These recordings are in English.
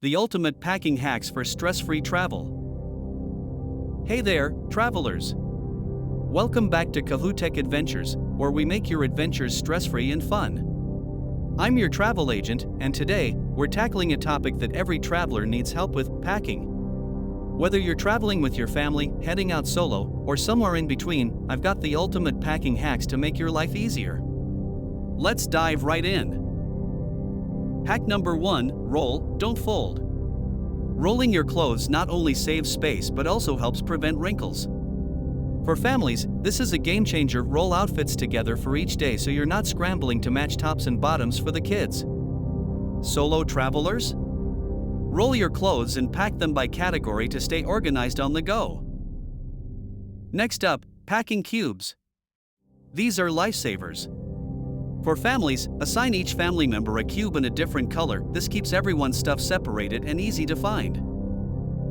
the ultimate packing hacks for stress-free travel. Hey there, travelers! Welcome back to Kahutech Adventures, where we make your adventures stress-free and fun. I'm your travel agent, and today, we're tackling a topic that every traveler needs help with: packing. Whether you're traveling with your family, heading out solo, or somewhere in between, I've got the ultimate packing hacks to make your life easier. Let's dive right in. Hack number 1: roll, don't fold. Rolling your clothes not only saves space but also helps prevent wrinkles. For families, this is a game changer. Roll outfits together for each day so you're not scrambling to match tops and bottoms for the kids. Solo travelers? Roll your clothes and pack them by category to stay organized on the go. Next up, packing cubes. These are lifesavers. For families, assign each family member a cube in a different color. This keeps everyone's stuff separated and easy to find.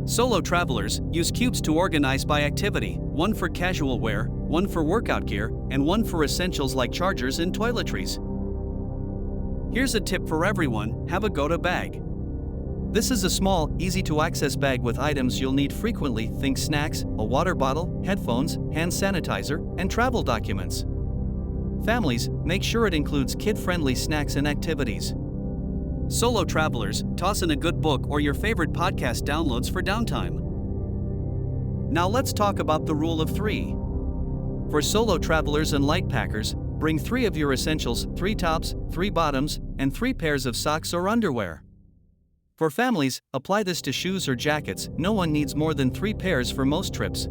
Solo travelers, use cubes to organize by activity: one for casual wear, one for workout gear, and one for essentials like chargers and toiletries. Here's a tip for everyone: have a go-to bag. This is a small, easy-to-access bag with items you'll need frequently. Think snacks, a water bottle, headphones, hand sanitizer, and travel documents. Families, make sure it includes kid-friendly snacks and activities. Solo travelers, toss in a good book or your favorite podcast downloads for downtime. Now let's talk about the rule of 3. For solo travelers and light packers, bring 3 of your essentials: 3 tops, 3 bottoms, and 3 pairs of socks or underwear. For families, apply this to shoes or jackets. No one needs more than 3 pairs for most trips.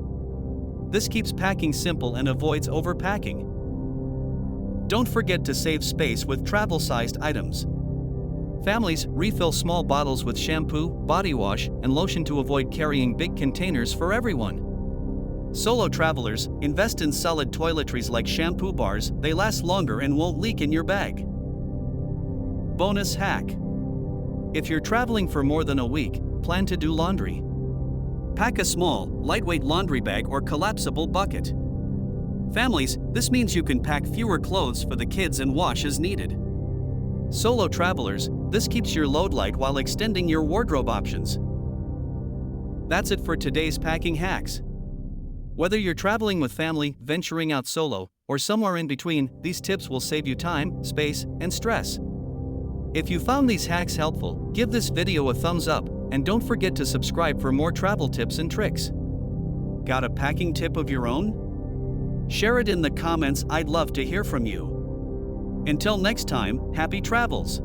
This keeps packing simple and avoids overpacking. Don't forget to save space with travel-sized items. Families, refill small bottles with shampoo, body wash, and lotion to avoid carrying big containers for everyone. Solo travelers, invest in solid toiletries like shampoo bars. They last longer and won't leak in your bag. Bonus hack: if you're traveling for more than a week, plan to do laundry. Pack a small, lightweight laundry bag or collapsible bucket. Families, this means you can pack fewer clothes for the kids and wash as needed. Solo travelers, this keeps your load light while extending your wardrobe options. That's it for today's packing hacks. Whether you're traveling with family, venturing out solo, or somewhere in between, these tips will save you time, space, and stress. If you found these hacks helpful, give this video a thumbs up, and don't forget to subscribe for more travel tips and tricks. Got a packing tip of your own? Share it in the comments. I'd love to hear from you. Until next time, happy travels!